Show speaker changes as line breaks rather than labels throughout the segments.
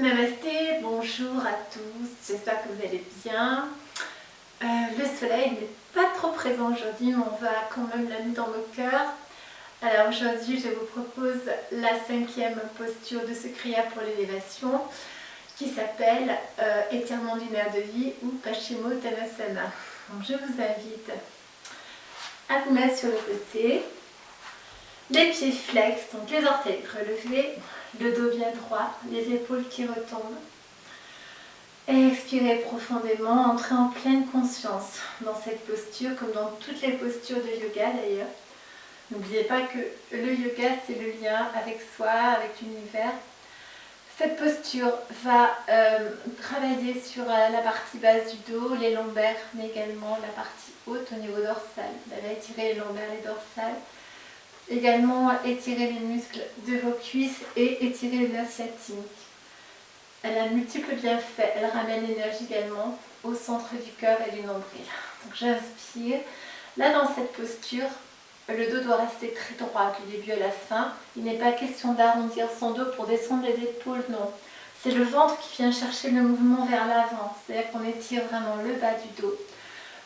Namasté, bonjour à tous, j'espère que vous allez bien. Le soleil n'est pas trop présent aujourd'hui, mais on va quand même la nuit dans nos cœurs. Alors aujourd'hui, je vous propose la 5e posture de ce Kriya pour l'élévation qui s'appelle étirement du nerf de vie ou Paschimottanasana. Donc je vous invite à vous mettre sur le côté, les pieds flex, donc les orteils relevés, le dos bien droit, les épaules qui retombent. Et expirez profondément, entrez en pleine conscience dans cette posture, comme dans toutes les postures de yoga d'ailleurs. N'oubliez pas que le yoga, c'est le lien avec soi, avec l'univers. Cette posture va travailler sur la partie basse du dos, les lombaires, mais également la partie haute au niveau dorsal. Vous allez étirer les lombaires et les dorsales. Également étirer les muscles de vos cuisses et étirer le nerf sciatique. Elle a multiples bienfaits. Elle ramène l'énergie également au centre du cœur et du nombril. Donc j'inspire. Là dans cette posture, le dos doit rester très droit du début à la fin. Il n'est pas question d'arrondir son dos pour descendre les épaules, non. C'est le ventre qui vient chercher le mouvement vers l'avant. C'est-à-dire qu'on étire vraiment le bas du dos.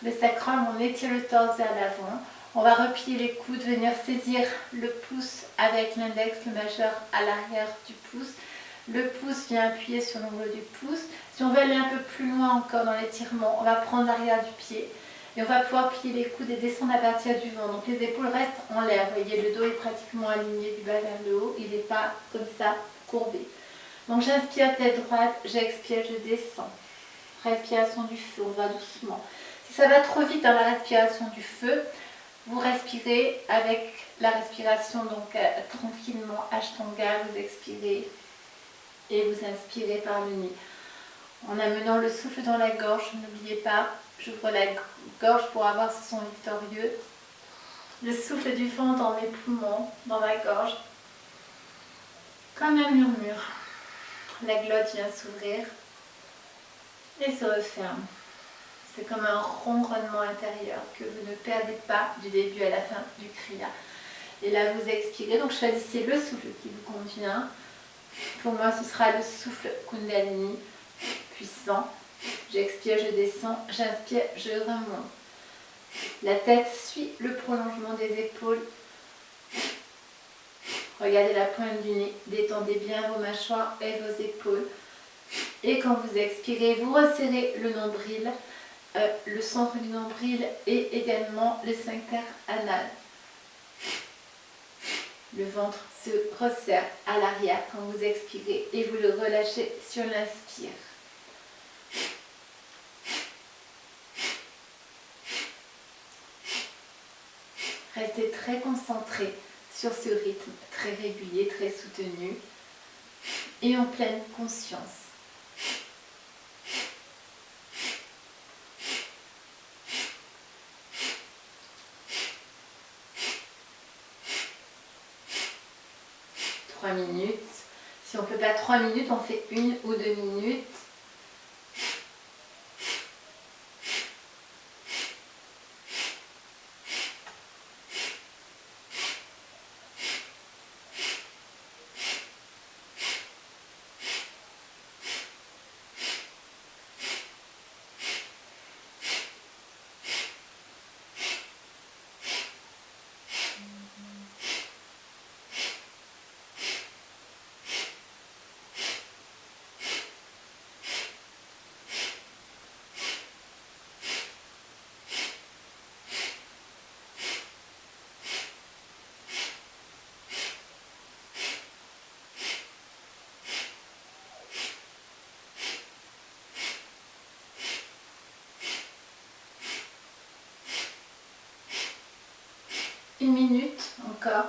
Le sacrum, on étire le torse vers l'avant. On va replier les coudes, venir saisir le pouce avec l'index, le majeur à l'arrière du pouce. Le pouce vient appuyer sur l'ongle du pouce. Si on veut aller un peu plus loin encore dans l'étirement, on va prendre l'arrière du pied et on va pouvoir plier les coudes et descendre à partir du ventre. Donc les épaules restent en l'air. Vous voyez, le dos est pratiquement aligné du bas vers le haut. Il n'est pas comme ça courbé. Donc j'inspire tête droite, j'expire, je descends. Respiration du feu, on va doucement. Si ça va trop vite dans la respiration du feu, vous respirez avec la respiration donc tranquillement, Ashtanga, vous expirez et vous inspirez par le nez. En amenant le souffle dans la gorge, n'oubliez pas, j'ouvre la gorge pour avoir ce son victorieux. Le souffle du vent dans mes poumons, dans ma gorge, comme un murmure. La glotte vient s'ouvrir et se referme. C'est comme un ronronnement intérieur que vous ne perdez pas du début à la fin du Kriya. Et là, vous expirez. Donc, choisissez le souffle qui vous convient. Pour moi, ce sera le souffle Kundalini, puissant. J'expire, je descends. J'inspire, je remonte. La tête suit le prolongement des épaules. Regardez la pointe du nez. Détendez bien vos mâchoires et vos épaules. Et quand vous expirez, vous resserrez le nombril. Le centre du nombril et également le sphincter anal. Le ventre se resserre à l'arrière quand vous expirez et vous le relâchez sur l'inspire. Restez très concentré sur ce rythme très régulier, très soutenu et en pleine conscience. Minutes. Si on ne peut pas 3 minutes, on fait 1 ou 2 minutes. Une minute encore.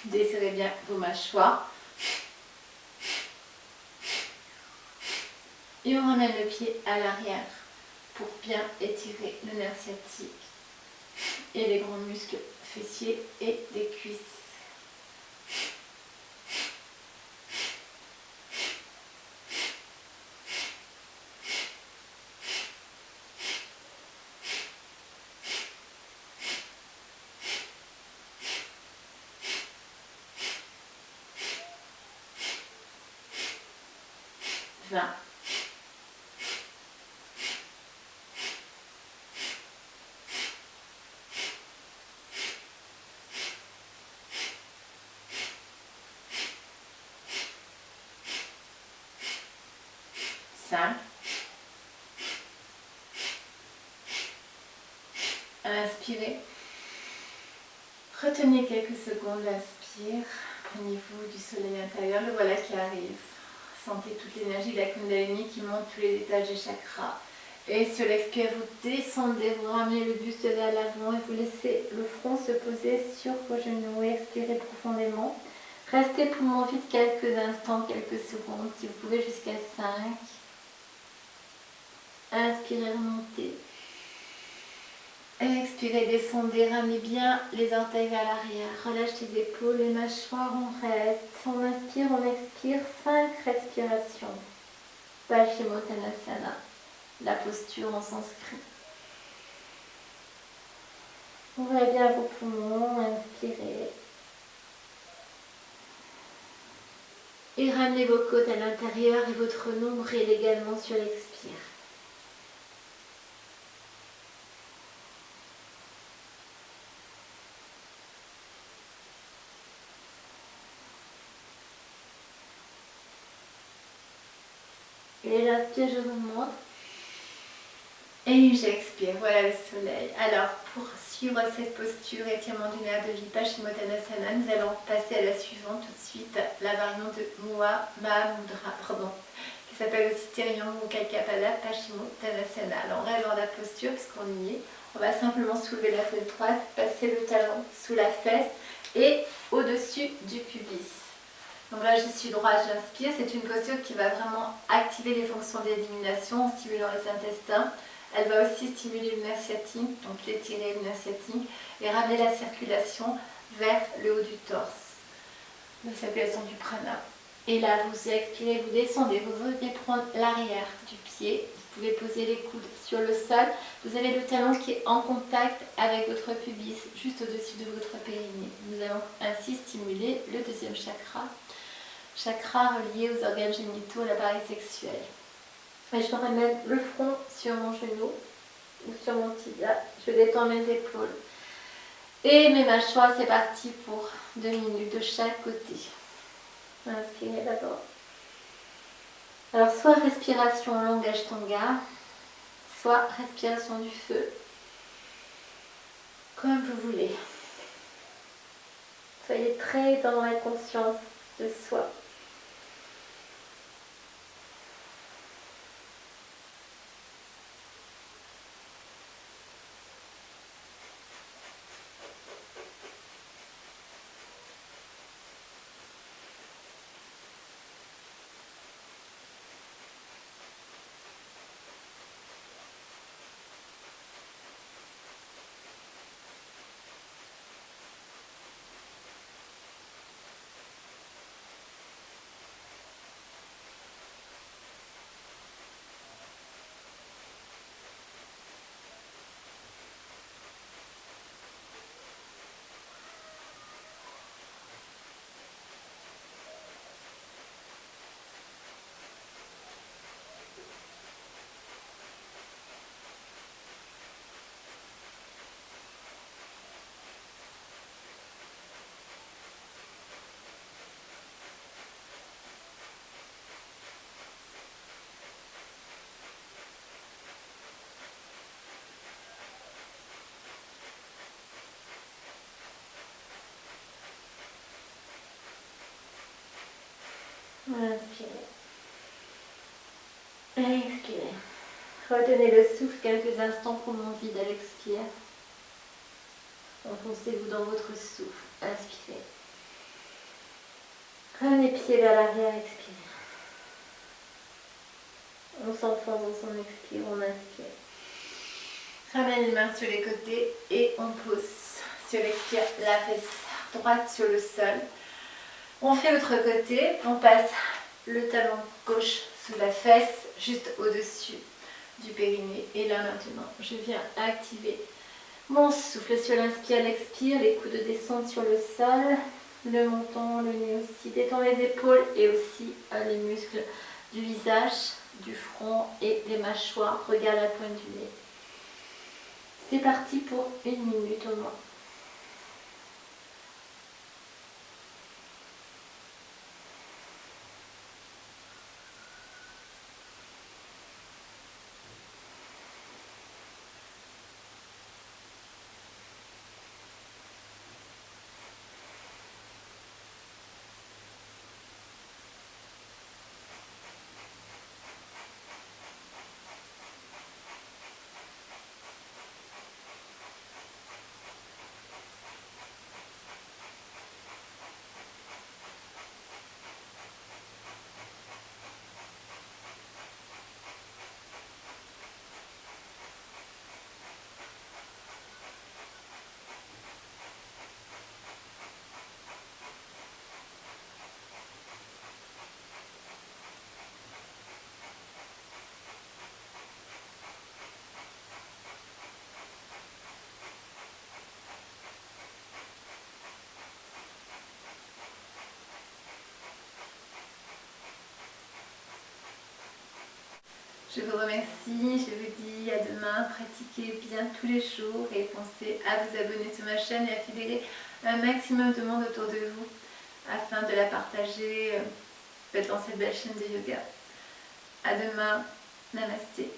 Desserrez bien vos mâchoires. Et on ramène le pied à l'arrière pour bien étirer le nerf sciatique et les grands muscles fessiers et des cuisses. Vingt. Cinq. Inspirez. Retenez quelques secondes, inspire. Prenez-vous du soleil intérieur, le voilà qui arrive. Sentez toute l'énergie de la Kundalini qui monte tous les étages des chakras. Et sur l'expire, vous descendez, vous ramenez le buste vers l'avant et vous laissez le front se poser sur vos genoux. Expirez profondément. Restez poumon vide quelques instants, quelques secondes, si vous pouvez jusqu'à 5. Inspirez, remontez. Expirez, descendez, ramenez bien les orteils vers l'arrière. Relâche les épaules, les mâchoires, on reste. On inspire, on expire. 5 respirations. Paschimottanasana. La posture, on s'inscrit. Ouvrez bien vos poumons, inspirez. Et ramenez vos côtes à l'intérieur et votre nombril également sur l'expire. Et j'inspire, je remonte. Et j'expire, voilà le soleil. Alors, pour suivre cette posture, étirement du nerf de vie, Paschimottanasana, nous allons passer à la suivante tout de suite, la variante de Mahamudra, qui s'appelle aussi Tiriyam Kalkapada Paschimottanasana. Alors, on reste dans la posture puisqu'on y est. On va simplement soulever la fesse droite, passer le talon sous la fesse et au-dessus du pubis. Donc là, je suis droite, j'inspire. C'est une posture qui va vraiment activer les fonctions d'élimination en stimulant les intestins. Elle va aussi stimuler le nerf sciatique, donc l'étirer le nerf sciatique et ramener la circulation vers le haut du torse. La circulation du prana. Et là, vous expirez, vous descendez, vous venez prendre l'arrière du pied. Vous pouvez poser les coudes sur le sol. Vous avez le talon qui est en contact avec votre pubis, juste au-dessus de votre périnée. Nous allons ainsi stimuler le deuxième chakra. Chakra relié aux organes génitaux, à l'appareil sexuel. Et je ramène le front sur mon genou ou sur mon tibia. Je détends mes épaules. Et mes mâchoires, c'est parti pour 2 minutes de chaque côté. Inspirez d'abord. Alors, soit respiration longue Ashtanga, soit respiration du feu. Comme vous voulez. Soyez très dans la conscience de soi. Inspirez. Expirez. Retenez le souffle quelques instants, poumon vide à l'expire. Enfoncez-vous dans votre souffle. Inspirez. Ramenez pied vers l'arrière, expirez. On s'enfonce, on s'en expire, on inspire. Ramène les mains sur les côtés et on pose sur l'expire la fesse droite sur le sol. On fait l'autre côté, on passe le talon gauche sous la fesse, juste au-dessus du périnée. Et là maintenant, je viens activer mon souffle sur l'inspire, l'expire, les coudes descendent sur le sol, le menton, le nez aussi. Détends les épaules et aussi les muscles du visage, du front et des mâchoires. Regarde la pointe du nez. C'est parti pour 1 minute au moins. Je vous remercie, je vous dis à demain, pratiquez bien tous les jours et pensez à vous abonner sur ma chaîne et à fédérer un maximum de monde autour de vous afin de la partager dans cette belle chaîne de yoga. À demain, namasté.